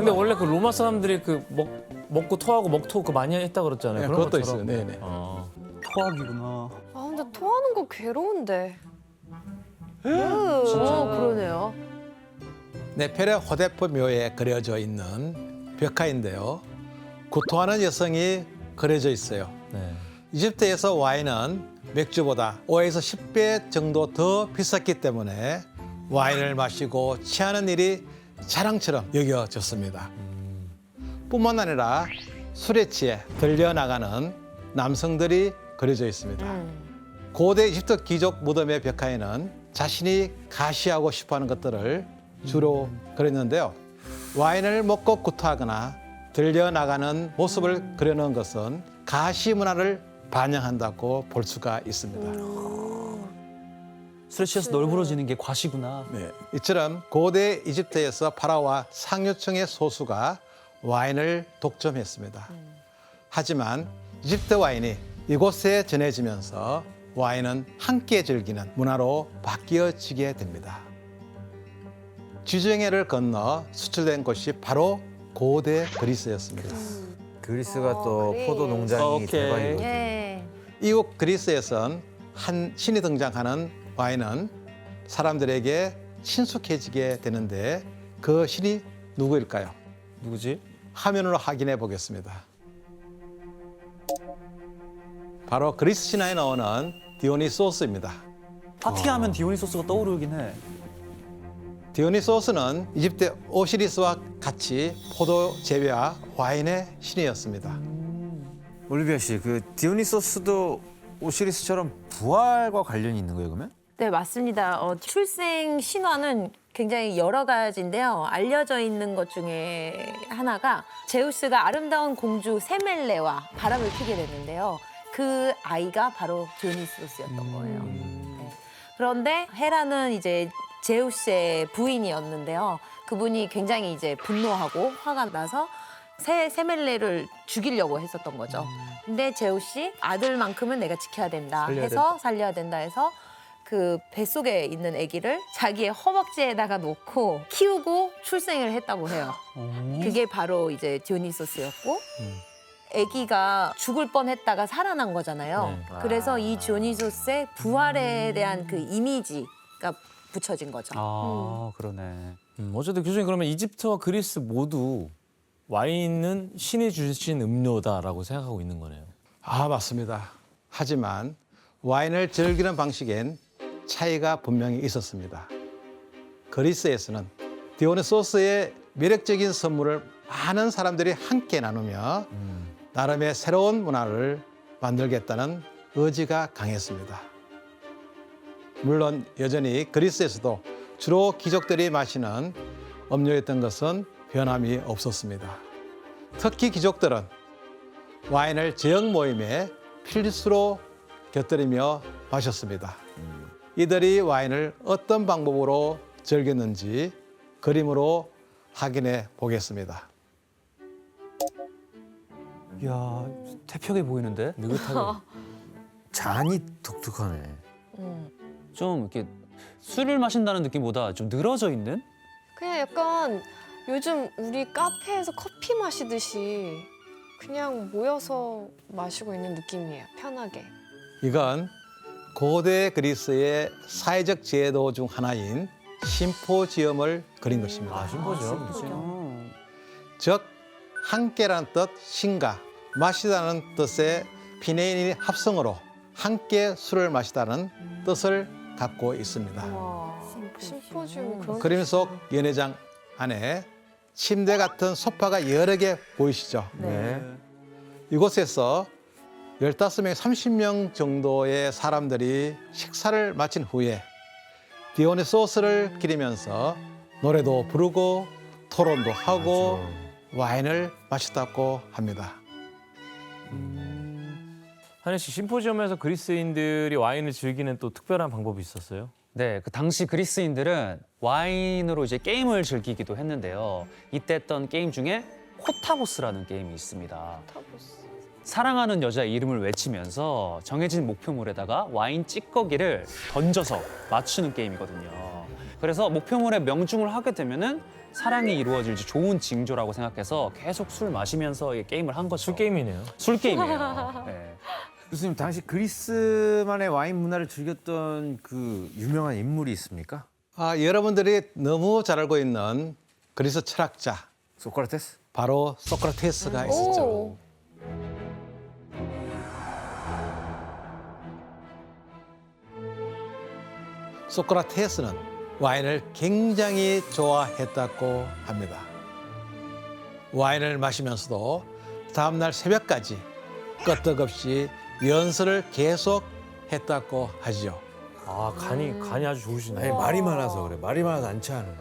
근데 원래 그 로마 사람들이 그 먹고 토하고 먹토 그 많이 했다 그랬잖아요. 네, 그런 그것도 것처럼. 있어요. 네네. 토학이구나. 아 근데 토하는 거 괴로운데. 그러네요. 네페레 호데프 묘에 그려져 있는 벽화인데요. 구토하는 여성이 그려져 있어요. 네. 이집트에서 와인은 맥주보다 5에서 10배 정도 더 비쌌기 때문에 와인을 마시고 취하는 일이 자랑처럼 여겨졌습니다. 뿐만 아니라 술에 취해 들려나가는 남성들이 그려져 있습니다. 고대 이집트 귀족 무덤의 벽화에는 자신이 가시하고 싶어하는 것들을 주로 그렸는데요. 와인을 먹고 구토하거나 들려나가는 모습을 그려놓은 것은 가시 문화를 반영한다고 볼 수가 있습니다. 술에 취해서 널브러지는 게 과시구나. 네, 이처럼 고대 이집트에서 파라오와 상류층의 소수가 와인을 독점했습니다. 하지만 이집트 와인이 이곳에 전해지면서 와인은 함께 즐기는 문화로 바뀌어지게 됩니다. 지중해를 건너 수출된 곳이 바로 고대 그리스였습니다. 그리스가 또 포도 농장이 오케이. 대박이고. 예. 이곳 그리스에선 한 신이 등장하는 와인은 사람들에게 친숙해지게 되는데 그 신이 누구일까요? 누구지? 화면으로 확인해 보겠습니다. 바로 그리스 신화에 나오는 디오니소스입니다. 파티하면 디오니소스가 떠오르긴 해. 디오니소스는 이집트 오시리스와 같이 포도 재배와 와인의 신이었습니다. 올리비아 씨, 그 디오니소스도 오시리스처럼 부활과 관련이 있는 거예요, 그러면? 네, 맞습니다. 출생 신화는 굉장히 여러 가지인데요. 알려져 있는 것 중에 하나가 제우스가 아름다운 공주 세멜레와 바람을 피게 됐는데요. 그 아이가 바로 디오니소스였던 거예요. 네. 그런데 헤라는 이제 제우스의 부인이었는데요. 그분이 굉장히 이제 분노하고 화가 나서 세멜레를 죽이려고 했었던 거죠. 근데 제우스이 아들만큼은 내가 지켜야 된다 해서 살려야 된다 해서 그 뱃속에 있는 아기를 자기의 허벅지에다가 놓고 키우고 출생을 했다고 해요. 그게 바로 이제 디오니소스였고 아기가 죽을 뻔했다가 살아난 거잖아요. 네. 그래서 이 디오니소스의 부활에 대한 그 이미지가 붙여진 거죠. 아, 그러네. 어쨌든 교수님 그러면 이집트와 그리스 모두 와인은 신이 주신 음료다라고 생각하고 있는 거네요. 아, 맞습니다. 하지만 와인을 즐기는 방식엔 차이가 분명히 있었습니다. 그리스에서는 디오니소스의 매력적인 선물을 많은 사람들이 함께 나누며 나름의 새로운 문화를 만들겠다는 의지가 강했습니다. 물론 여전히 그리스에서도 주로 귀족들이 마시는 음료였던 것은 변함이 없었습니다. 특히 귀족들은 와인을 지역 모임에 필수로 곁들이며 마셨습니다. 이들이 와인을 어떤 방법으로 즐겼는지 그림으로 확인해 보겠습니다. 이야, 태평해 보이는데? 느긋하게. 잔이 독특하네. 좀 이렇게 술을 마신다는 느낌보다 좀 늘어져 있는? 그냥 약간 요즘 우리 카페에서 커피 마시듯이 그냥 모여서 마시고 있는 느낌이에요. 편하게. 이건 고대 그리스의 사회적 제도 중 하나인 심포지엄을 그린 것입니다. 심포지엄. 즉 함께라는 뜻 신과 마시다는 뜻의 피네인의 합성어로 함께 술을 마시다는 뜻을 갖고 있습니다. 와, 심포지엄 그런 그림 속 연회장 안에 침대 같은 소파가 여러 개 보이시죠? 네. 이곳에서 15명, 30명 정도의 사람들이 식사를 마친 후에 디오니소스를 기리면서 노래도 부르고 토론도 하고 와인을 마셨다고 합니다. 한혜 씨 심포지엄에서 그리스인들이 와인을 즐기는 또 특별한 방법이 있었어요? 네, 그 당시 그리스인들은 와인으로 이제 게임을 즐기기도 했는데요. 이때 했던 게임 중에 코타보스라는 게임이 있습니다. 사랑하는 여자의 이름을 외치면서 정해진 목표물에다가 와인 찌꺼기를 던져서 맞추는 게임이거든요. 그래서 목표물에 명중을 하게 되면은 사랑이 이루어질지 좋은 징조라고 생각해서 계속 술 마시면서 이 게임을 한 거죠. 술 게임이네요. 술 게임이에요. 네. 교수님 당시 그리스만의 와인 문화를 즐겼던 그 유명한 인물이 있습니까? 여러분들이 너무 잘 알고 있는 그리스 철학자 소크라테스? 바로 소크라테스가 있었죠. 오. 소크라테스는 와인을 굉장히 좋아했다고 합니다. 와인을 마시면서도 다음날 새벽까지 끄떡없이 연설을 계속 했다고 하지요. 아 간이 아주 좋으시네요. 아니 말이 많아서 그래. 말이 많아서 안 취하는.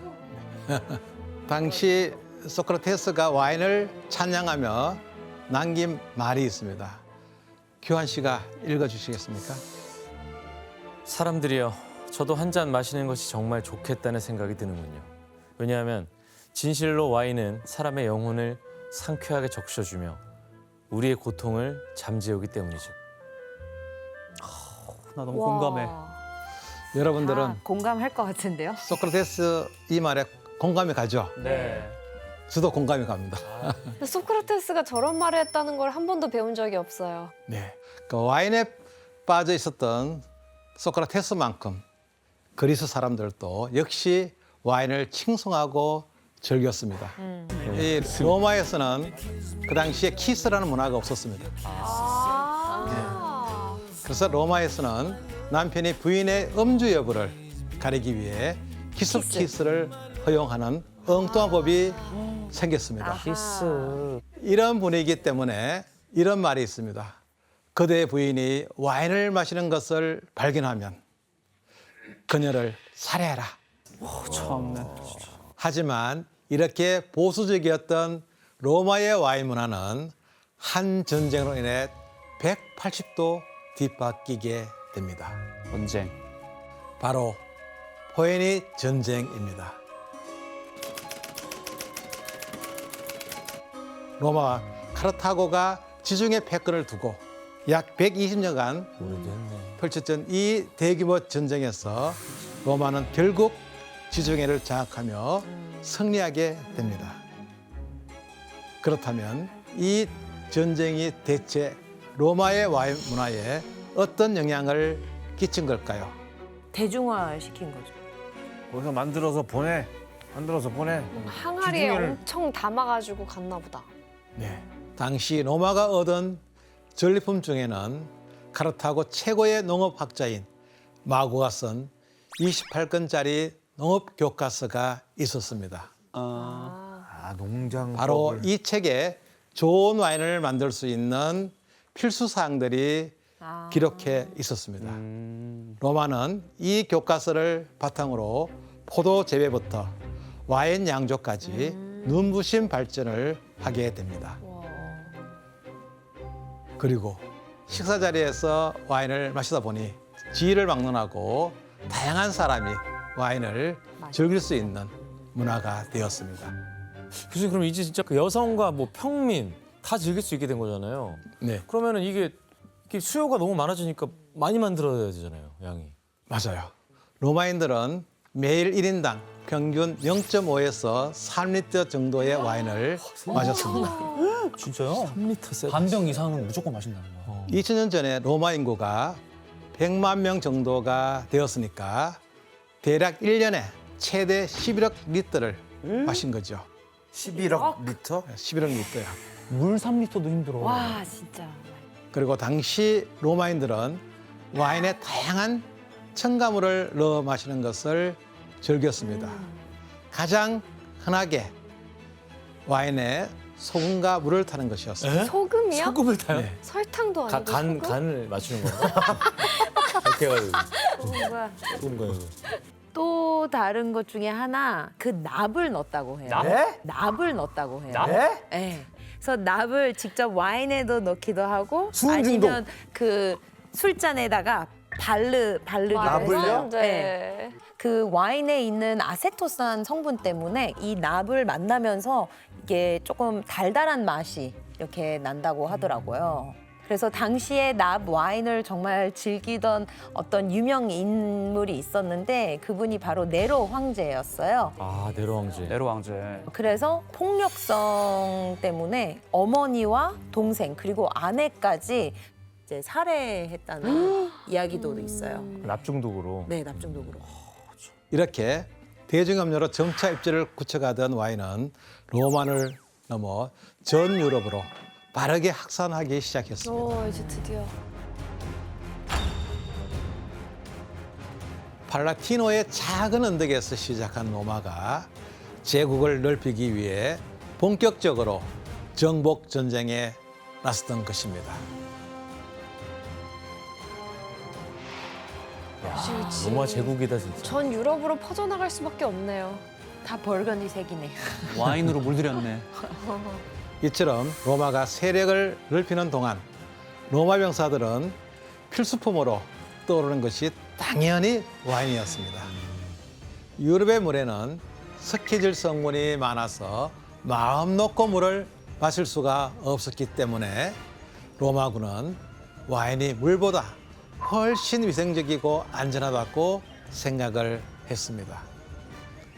당시 소크라테스가 와인을 찬양하며 남긴 말이 있습니다. 규환 씨가 읽어주시겠습니까? 사람들이여, 저도 한 잔 마시는 것이 정말 좋겠다는 생각이 드는군요. 왜냐하면 진실로 와인은 사람의 영혼을 상쾌하게 적셔주며 우리의 고통을 잠재우기 때문이죠. 나 너무 공감해. 여러분들은 다 공감할 것 같은데요. 소크라테스 이 말에 공감이 가죠? 네. 저도 공감이 갑니다. 근데 소크라테스가 저런 말을 했다는 걸 한 번도 배운 적이 없어요. 네. 그 와인에 빠져 있었던 소크라테스만큼 그리스 사람들도 역시 와인을 칭송하고 즐겼습니다. 이 로마에서는 그 당시에 키스라는 문화가 없었습니다. 그래서 로마에서는 남편이 부인의 음주 여부를 가리기 위해 키스를 허용하는 엉뚱한 법이 생겼습니다. 키스. 이런 분위기 때문에 이런 말이 있습니다. 그대의 부인이 와인을 마시는 것을 발견하면 그녀를 살해하라. 참네. 하지만 이렇게 보수적이었던 로마의 와인 문화는 한 전쟁으로 인해 180도 뒤바뀌게 됩니다. 전쟁. 바로 포에니 전쟁입니다. 로마와 카르타고가 지중해 패권을 두고 약 120년간 오래됐네. 펼쳐진 이 대규모 전쟁에서 로마는 결국 지중해를 장악하며 승리하게 됩니다. 그렇다면 이 전쟁이 대체 로마의 와인 문화에 어떤 영향을 끼친 걸까요? 대중화시킨 거죠. 거기서 만들어서 보내. 항아리에 지중해를- 엄청 담아가지고 갔나 보다. 네. 당시 로마가 얻은 전리품 중에는 카르타고 최고의 농업학자인 마고가 쓴 28권짜리 농업 교과서가 있었습니다. 아 농장. 바로 이 책에 좋은 와인을 만들 수 있는 필수 사항들이 기록해 있었습니다. 로마는 이 교과서를 바탕으로 포도 재배부터 와인 양조까지 눈부신 발전을 하게 됩니다. 그리고 식사 자리에서 와인을 마시다 보니 지위를 막론하고 다양한 사람이 와인을 즐길 수 있는 문화가 되었습니다. 교수님, 그럼 이제 진짜 그 여성과 뭐 평민 다 즐길 수 있게 된 거잖아요. 네, 그러면은 이게 수요가 너무 많아지니까 많이 만들어야 되잖아요, 양이. 맞아요. 로마인들은 매일 1인당 평균 0.5에서 3리터 정도의 와인을 마셨습니다. 진짜요? 3리터 세. 반병 이상은 무조건 마신다는 거. 2000년 전에 로마 인구가 100만 명 정도가 되었으니까 대략 1년에 최대 11억 리터를 마신 거죠. 11억 리터? 11억 리터야. 물 3리터도 힘들어. 와 진짜. 그리고 당시 로마인들은 와인에 다양한 첨가물을 넣어 마시는 것을 즐겼습니다. 가장 흔하게 와인에 소금과 물을 타는 것이었습니다. 소금이요? 소금을 타요? 네. 설탕도 아니고 소금? 간을 맞추는 건가? 이렇게 해가지고 뭔가 소금과 이거. 또 다른 것 중에 하나 그 납을 넣었다고 해요. 납? 네? 납을 넣었다고 해요. 납? 네? 네. 그래서 납을 직접 와인에도 넣기도 하고 수은 중독. 아니면 그 술잔에다가 바르기도 납을요? 해요. 네. 그 와인에 있는 아세토산 성분 때문에 이 납을 만나면서 이게 조금 달달한 맛이 이렇게 난다고 하더라고요. 그래서 당시에 와인을 정말 즐기던 어떤 유명 인물이 있었는데 그분이 바로 네로 황제였어요. 아 네로 황제. 네로 왕제. 그래서 폭력성 때문에 어머니와 동생 그리고 아내까지 이제 살해했다는 이야기도 있어요. 납중독으로. 네, 납중독으로. 이렇게 대중음료로 점차 입지를 굳혀가던 와인은 로마를 넘어 전 유럽으로 빠르게 확산하기 시작했습니다. 이제 드디어. 팔라티노의 작은 언덕에서 시작한 로마가 제국을 넓히기 위해 본격적으로 정복 전쟁에 나섰던 것입니다. 그치. 로마 제국이다 진짜. 전 유럽으로 퍼져나갈 수밖에 없네요. 다 벌건이 색이네. 와인으로 물들였네. 이처럼 로마가 세력을 넓히는 동안 로마 병사들은 필수품으로 떠오르는 것이 당연히 와인이었습니다. 유럽의 물에는 석회질 성분이 많아서 마음 놓고 물을 마실 수가 없었기 때문에 로마군은 와인이 물보다 훨씬 위생적이고 안전하다고 생각을 했습니다.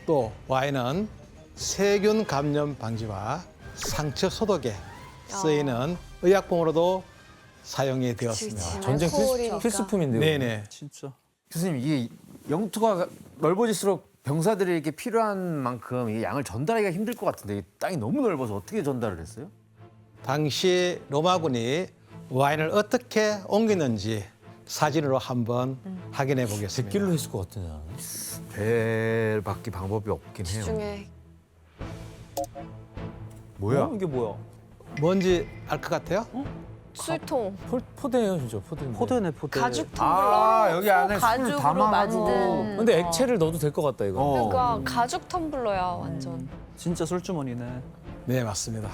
또 와인은 세균 감염 방지와 상처 소독에 쓰이는 의약품으로도 사용이 되었습니다. 전쟁 알코올이니까. 필수품인데요. 네네. 진짜. 교수님 이게 영토가 넓어질수록 병사들에게 필요한 만큼 이 양을 전달하기가 힘들 것 같은데 이 땅이 너무 넓어서 어떻게 전달을 했어요? 당시 로마군이 와인을 어떻게 옮기는지 사진으로 한번 확인해 보겠습니다. 객길로 했을 것 같은데 나는. 배밖에 방법이 없긴 해요. 중에 뭐야? 이게 뭐야? 뭔지 알 것 같아요? 술통, 포대예요 진짜 포대인데. 포대네 포대. 가죽 텀블러. 아 여기 안에 술 가죽으로 담아가지고. 만든. 근데 액체를 넣어도 될 것 같다 이거. 그러니까 가죽 텀블러야 완전. 진짜 술주머니네. 네, 맞습니다.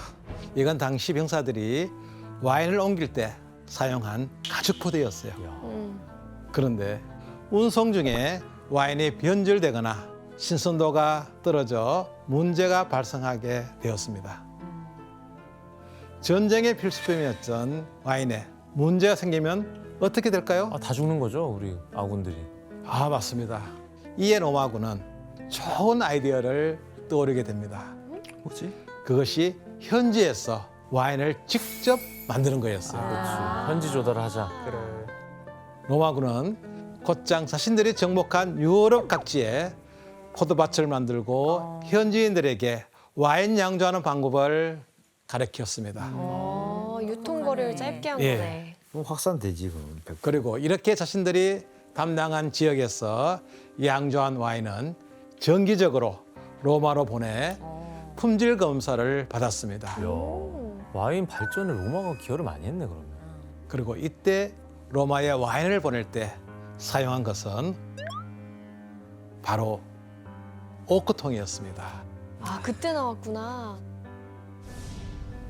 이건 당시 병사들이 와인을 옮길 때 사용한 가죽 포대였어요. 그런데 운송 중에 와인이 변질되거나 신선도가 떨어져 문제가 발생하게 되었습니다. 전쟁의 필수품이었던 와인에 문제가 생기면 어떻게 될까요? 아, 다 죽는 거죠 우리 아군들이. 아, 맞습니다. 이에 로마군은 좋은 아이디어를 떠오르게 됩니다. 뭐지? 그것이 현지에서 와인을 직접 만드는 거였어요. 그렇지. 현지 조달을 하자. 그래. 로마군은 곧장 자신들이 정복한 유럽 각지에 포도밭을 만들고 현지인들에게 와인 양조하는 방법을 가르쳤습니다. 유통거리를 짧게 한 예. 거네. 그럼 확산되지 그럼. 100%. 그리고 이렇게 자신들이 담당한 지역에서 양조한 와인은 정기적으로 로마로 보내 품질 검사를 받았습니다. 와인 발전에 로마가 기여를 많이 했네 그러면. 그리고 이때 로마에 와인을 보낼 때 사용한 것은 바로 오크통이었습니다. 아 그때 나왔구나.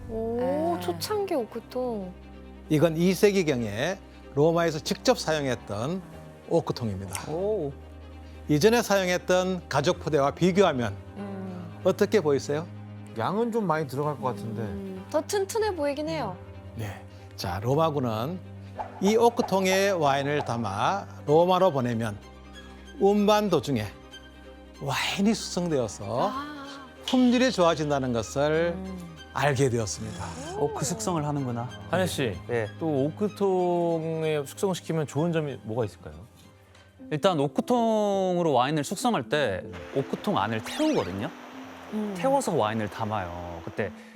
오 초창기 오크통. 이건 2세기경에 로마에서 직접 사용했던 오크통입니다. 오. 이전에 사용했던 가죽 포대와 비교하면 어떻게 보이세요? 양은 좀 많이 들어갈 것 같은데. 더 튼튼해 보이긴 해요. 네. 자, 로마군은 이 오크통에 와인을 담아 로마로 보내면 운반 도중에 와인이 숙성되어서 아 품질이 좋아진다는 것을 알게 되었습니다. 그 숙성을 하는구나. 한혜 씨, 네. 또 오크통에 숙성시키면 좋은 점이 뭐가 있을까요? 일단 오크통으로 와인을 숙성할 때 오크통 안을 태우거든요. 태워서 와인을 담아요.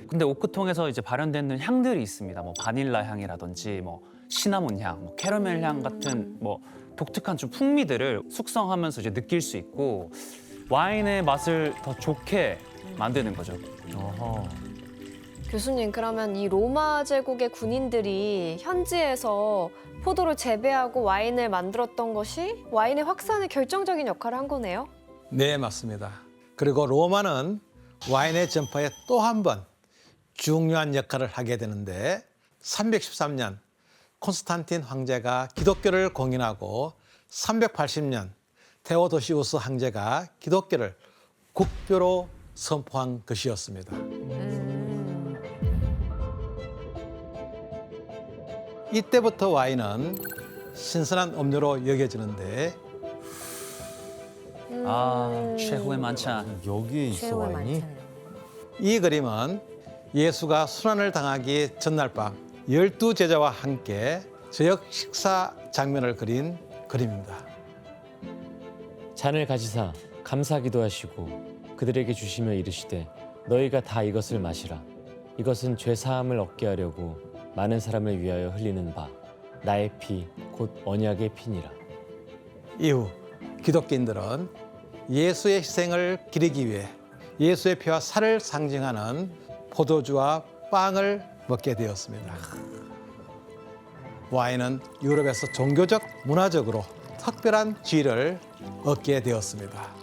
근데 오크통에서 이제 발현되는 향들이 있습니다. 뭐 바닐라 향이라든지 뭐 시나몬 향, 뭐 캐러멜 향 같은 뭐 독특한 좀 풍미들을 숙성하면서 이제 느낄 수 있고 와인의 맛을 더 좋게 만드는 거죠. 어허. 교수님 그러면 이 로마 제국의 군인들이 현지에서 포도를 재배하고 와인을 만들었던 것이 와인의 확산에 결정적인 역할을 한 거네요. 네, 맞습니다. 그리고 로마는 와인의 전파에 또 한 번 중요한 역할을 하게 되는데 313년 콘스탄틴 황제가 기독교를 공인하고 380년 테오도시우스 황제가 기독교를 국교로 선포한 것이었습니다. 이때부터 와인은 신선한 음료로 여겨지는데 최후의 만찬. 여기에 있어 최후의 와인이? 만찬. 이 그림은 예수가 순환을 당하기 전날 밤 12제자와 함께 저녁 식사 장면을 그린 그림입니다. 잔을 가지사 감사기도 하시고 그들에게 주시며 이르시되 너희가 다 이것을 마시라. 이것은 죄 사함을 얻게 하려고 많은 사람을 위하여 흘리는 바 나의 피 곧 언약의 피니라. 이후 기독교인들은 예수의 희생을 기리기 위해 예수의 피와 살을 상징하는 포도주와 빵을 먹게 되었습니다. 와인은 유럽에서 종교적, 문화적으로 특별한 지위를 얻게 되었습니다.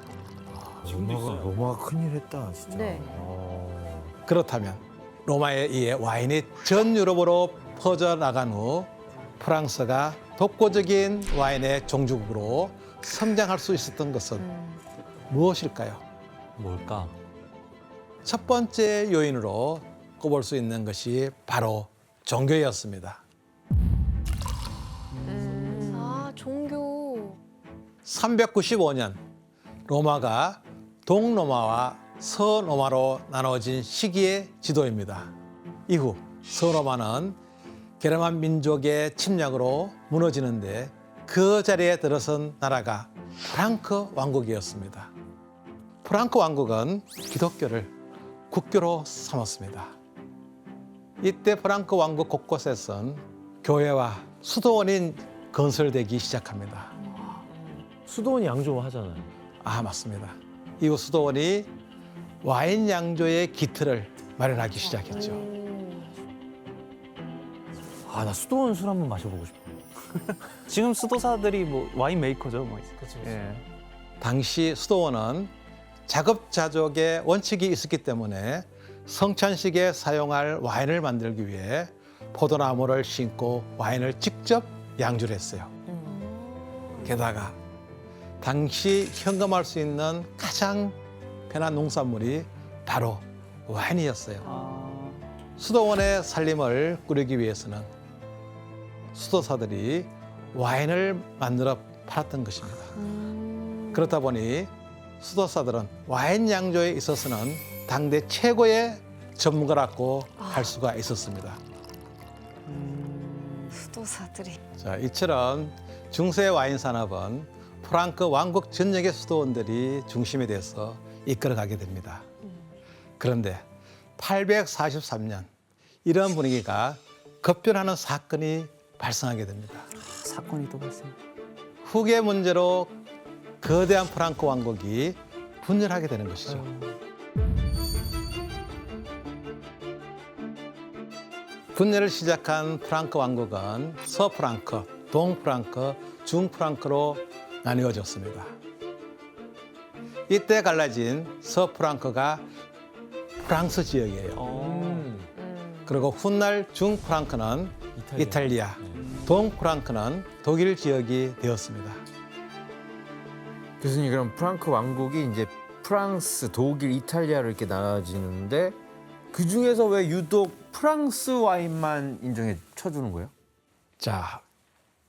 로마가 큰일 했다 진짜. 네. 그렇다면 로마에 의해 와인이 전 유럽으로 퍼져나간 후 프랑스가 독보적인 와인의 종주국으로 성장할 수 있었던 것은 무엇일까요? 뭘까? 첫 번째 요인으로 꼽을 수 있는 것이 바로 종교였습니다. 아, 종교. 395년 로마가 동로마와 서로마로 나눠진 시기의 지도입니다. 이후 서로마는 게르만 민족의 침략으로 무너지는데 그 자리에 들어선 나라가 프랑크 왕국이었습니다. 프랑크 왕국은 기독교를 국교로 삼았습니다. 이때 프랑크 왕국 곳곳에선 교회와 수도원이 건설되기 시작합니다. 수도원이 양조하잖아요. 아, 맞습니다. 이후 수도원이 와인 양조의 기틀을 마련하기 시작했죠. 아, 나 수도원 술 한번 마셔보고 싶어. 지금 수도사들이 뭐 와인 메이커죠, 뭐. 그렇죠. 예. 당시 수도원은 자급자족의 원칙이 있었기 때문에 성찬식에 사용할 와인을 만들기 위해 포도나무를 심고 와인을 직접 양주를 했어요. 게다가 당시 현금할 수 있는 가장 편한 농산물이 바로 와인이었어요. 수도원의 살림을 꾸리기 위해서는 수도사들이 와인을 만들어 팔았던 것입니다. 그렇다 보니 수도사들은 와인 양조에 있어서는 당대 최고의 전문가라고 할 수가 있었습니다. 수도사들이. 자, 이처럼 중세 와인 산업은 프랑크 왕국 전역의 수도원들이 중심이 돼서 이끌어가게 됩니다. 그런데 843년 이런 분위기가 급변하는 사건이 발생하게 됩니다. 사건이 또 발생. 후계 문제로 거대한 프랑크 왕국이 분열하게 되는 것이죠. 분열을 시작한 프랑크 왕국은 서프랑크, 동프랑크, 중프랑크로 나뉘어졌습니다. 이때 갈라진 서프랑크가 프랑스 지역이에요. 그리고 훗날 중프랑크는 이탈리아, 동프랑크는 독일 지역이 되었습니다. 교수님, 그럼 프랑크 왕국이 이제 프랑스, 독일, 이탈리아로 이렇게 나눠지는데 그 중에서 왜 유독 프랑스 와인만 인정해 쳐주는 거예요? 자,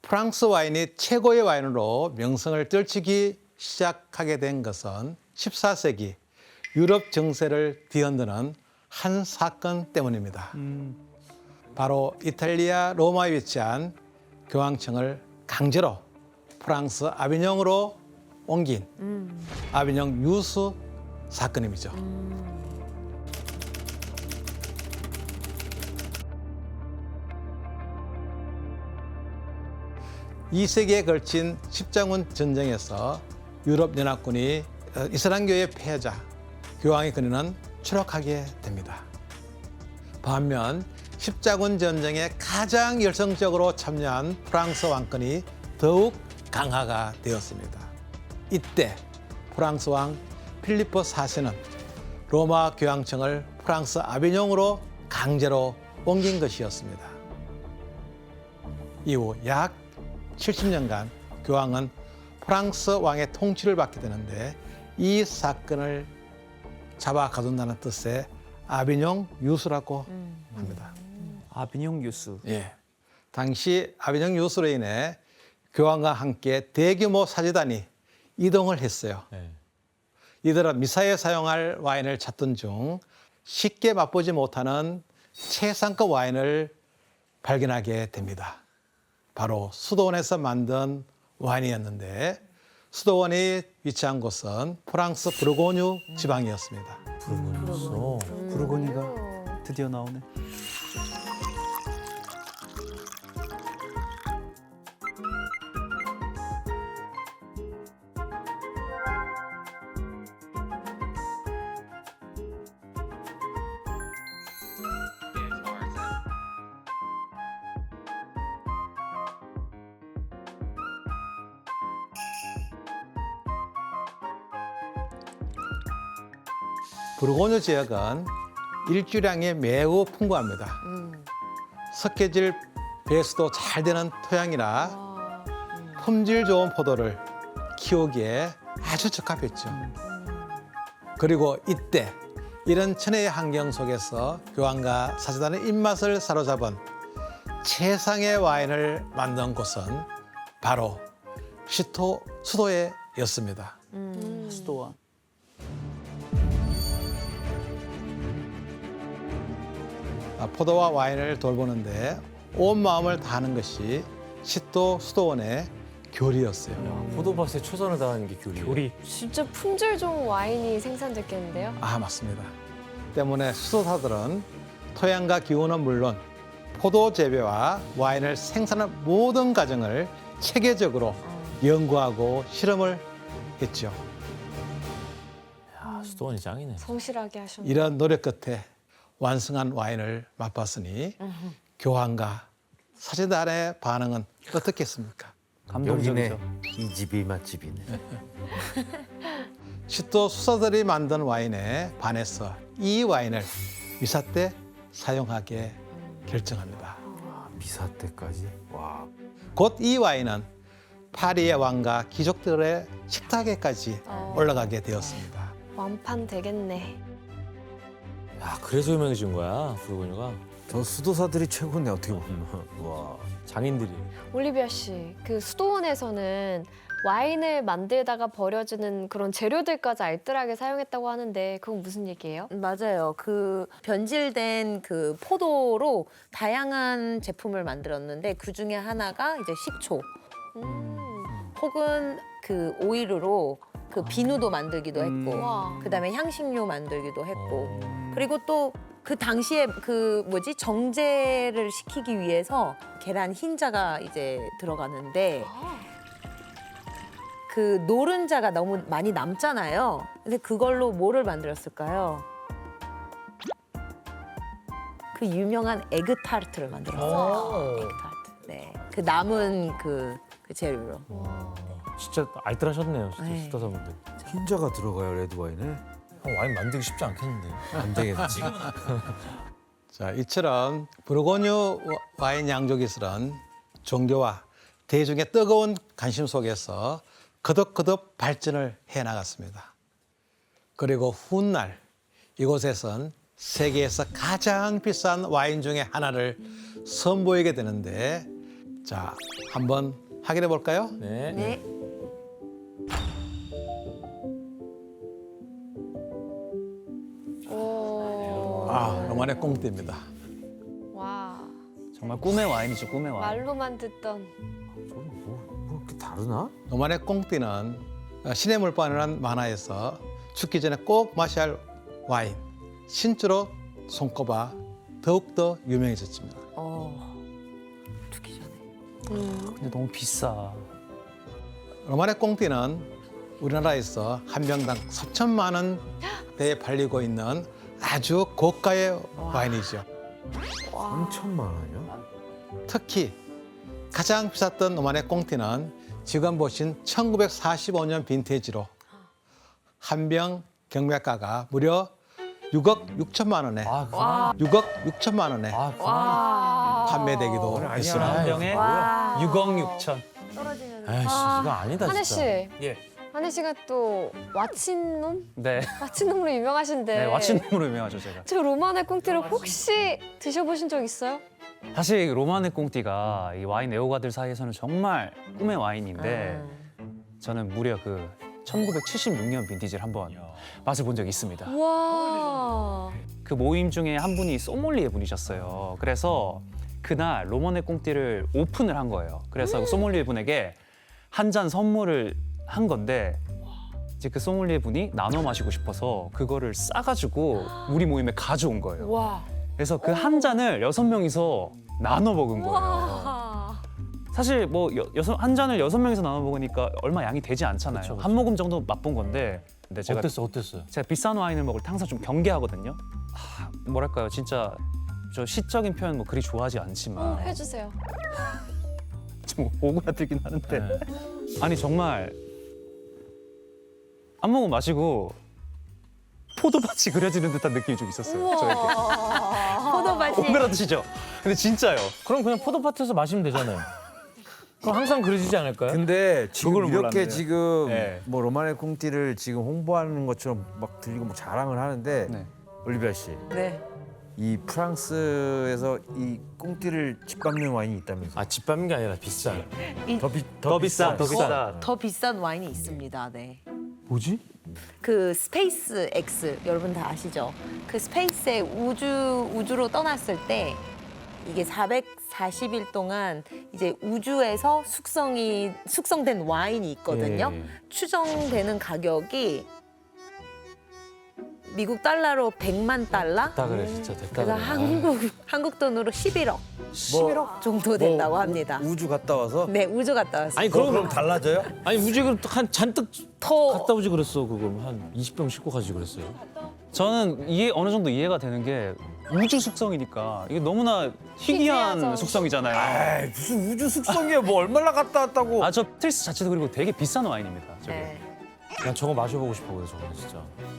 프랑스 와인이 최고의 와인으로 명성을 떨치기 시작하게 된 것은 14세기 유럽 정세를 뒤흔드는 한 사건 때문입니다. 바로 이탈리아 로마에 위치한 교황청을 강제로 프랑스 아비뇽으로 옮긴 아비뇽 유수 사건임이죠. 이 세기에 걸친 십자군 전쟁에서 유럽 연합군이 이슬람교의 패자 교황의 권위는 추락하게 됩니다. 반면 십자군 전쟁에 가장 열성적으로 참여한 프랑스 왕권이 더욱 강화가 되었습니다. 이때 프랑스 왕 필리포 4세는 로마 교황청을 프랑스 아비뇽으로 강제로 옮긴 것이었습니다. 이후 약 70년간 교황은 프랑스 왕의 통치를 받게 되는데 이 사건을 잡아 가둔다는 뜻의 아비뇽 유수라고 합니다. 아비뇽 유수. 예. 당시 아비정 유수로 인해 교황과 함께 대규모 사제단이 이동을 했어요. 네. 이들은 미사에 사용할 와인을 찾던 중 쉽게 맛보지 못하는 최상급 와인을 발견하게 됩니다. 바로 수도원에서 만든 와인이었는데 수도원이 위치한 곳은 프랑스 부르고뉴 지방이었습니다. 부르고뉴. 부르고니가 드디어 나오네. 부르고뉴 지역은 일주량이 매우 풍부합니다. 석회질 배수도 잘 되는 토양이라 품질 좋은 포도를 키우기에 아주 적합했죠. 그리고 이때 이런 천혜의 환경 속에서 교황과 사제단의 입맛을 사로잡은 최상의 와인을 만든 곳은 바로 수도회였습니다. 수도원. 포도와 와인을 돌보는데 온 마음을 다하는 것이 수도원의 교리였어요. 포도밭에 최선을 다하는 게 교리예요. 요리. 진짜 품질 좋은 와인이 생산됐겠는데요? 아, 맞습니다. 때문에 수도사들은 토양과 기후는 물론 포도 재배와 와인을 생산하는 모든 과정을 체계적으로 연구하고 실험을 했죠. 야, 수도원이 짱이네. 성실하게 하셨네요. 이런 노력 끝에 완성한 와인을 맛봤으니 교황과 사제단의 반응은 어떻겠습니까? 감동적이죠. 이 집이 맛집이네. 시도 수사들이 만든 와인에 반해서 이 와인을 미사 때 사용하게 결정합니다. 미사 때까지. 와. 곧 이 와인은 파리의 왕과 귀족들의 식탁에까지 올라가게 되었습니다. 완판 되겠네. 야, 그래서 유명해진 거야, 부르고뉴가. 저 수도사들이 최고네 어떻게 보면. 와. 장인들이. 올리비아 씨, 그 수도원에서는 와인을 만들다가 버려지는 그런 재료들까지 알뜰하게 사용했다고 하는데 그건 무슨 얘기예요? 맞아요. 그 변질된 그 포도로 다양한 제품을 만들었는데 그 중에 하나가 이제 식초 혹은 그 오일로 그 비누도 만들기도 했고 와. 그다음에 향신료 만들기도 했고 그리고 또 그 당시에 그 뭐지 정제를 시키기 위해서 계란 흰자가 이제 들어가는데 그 노른자가 너무 많이 남잖아요. 근데 그걸로 뭐를 만들었을까요? 그 유명한 에그타르트를 만들었어요. 에그타르트. 네. 그 남은 그 재료로. 진짜 알뜰하셨네요, 진짜 네. 수도사분들. 흰자가 들어가요 레드 와인에? 형, 와인 만들기 쉽지 않겠는데. 안 되겠지. 자, 이처럼 부르고뉴 와인 양조기술은 종교와 대중의 뜨거운 관심 속에서 거듭거듭 발전을 해나갔습니다. 그리고 훗날 이곳에선 세계에서 가장 비싼 와인 중에 하나를 선보이게 되는데 자, 한번 확인해 볼까요? 네. 네. 오. 아, 로마네 꽁띠입니다. 와. 정말 꿈의 와인이죠, 꿈의 와인. 말로만 듣던. 뭐 이렇게 다르나? 로마네 꽁띠는 신의 물반이라는 만화에서 죽기 전에 꼭 마셔야 할 와인 신주로 손꼽아 더욱더 유명해졌습니다. 죽기 전에. 근데 너무 비싸. 로마네 꽁띠는 우리나라에서 한 병당 3천만 원대에 팔리고 있는 아주 고가의 와인이죠. 3천만 원이요? 특히 가장 비쌌던 로마네 꽁띠는 지금 보신 1945년 빈티지로 한 병 경매가가 무려 6억 6천만 원에 아, 그만. 6억 6천만 원에 아, 그만. 와. 판매되기도 했습니다. 한 병에 와. 6억 6천. 떨어지면. 에이씨, 이거 아니다, 한혜 진짜. 씨. 예. 한혜 씨가 또 와친놈? 네. 와친놈으로 유명하신데. 네, 왓츠놈으로 유명하죠, 제가. 저 로마네 꽁티를 혹시 드셔보신 적 있어요? 사실 로마네 꽁띠가 이 와인 애호가들 사이에서는 정말 꿈의 와인인데 저는 무려 그 1976년 빈티지를 한번 맛을 본 적이 있습니다. 와. 그 모임 중에 한 분이 소믈리에 분이셨어요. 그래서 그날 로마네 꽁띠를 오픈을 한 거예요. 그래서 그 소믈리에 분에게 한 잔 선물을 한 건데 이제 그 소믈리에 분이 나눠 마시고 싶어서 그거를 싸가지고 우리 모임에 가져온 거예요. 와. 그래서 그 한 잔을 6명이서 나눠 먹은 거예요. 와. 사실 뭐 한 잔을 6명이서 나눠 먹으니까 얼마 양이 되지 않잖아요. 그쵸, 그쵸. 한 모금 정도 맛본 건데 근데 제가 어땠어요? 제가 비싼 와인을 먹을 때 항상 좀 경계하거든요. 뭐랄까요, 진짜 저 시적인 표현 뭐 그리 좋아하지 않지만 해주세요. 좀 오그라들긴 하는데 네. 아니 정말 한 모금 마시고 포도밭이 그려지는 듯한 느낌이 좀 있었어요. 저에게. 포도밭이 오그라드시죠? 근데 진짜요. 그럼 그냥 포도밭에서 마시면 되잖아요. 그럼 항상 그려지지 않을까요? 근데 지금 그걸 이렇게 몰랐네요. 지금 네. 뭐 로마네 꽁띠를 지금 홍보하는 것처럼 막 들리고 막 자랑을 하는데 네. 올리비아 씨, 네. 이 프랑스에서 이 꽁띠를 짓밟는 와인이 있다면서? 아 집밥인 게 아니라 비싸요. 더 비싼. 더 비싼 와인이 있습니다. 네. 뭐지? 그 스페이스 X 여러분 다 아시죠? 그 스페이스에 우주로 떠났을 때 이게 440일 동안 이제 우주에서 숙성된 와인이 있거든요. 예, 예. 추정되는 가격이 미국 달러로 100만 달러? 됐다 그래 진짜 됐다 그래서 그래. 한국 돈으로 11억 11억 정도 된다고 합니다. 우주 갔다 와서? 네, 우주 갔다 왔어요. 아니 그럼 달라져요? 아니 우지 그럼 한 잔뜩 더 갔다 오지 그랬어 그거 한 20병 싣고 가지 그랬어요. 저는 어느 정도 이해가 되는 게 우주 숙성이니까 이게 너무나 희귀한 희귀하죠. 숙성이잖아요. 아이, 무슨 우주 숙성이야. 뭐 얼마나 갔다 왔다고. 저 트리스 자체도 그리고 되게 비싼 와인입니다. 저게. 네. 난 저거 마셔보고 싶어 그래 저거 진짜.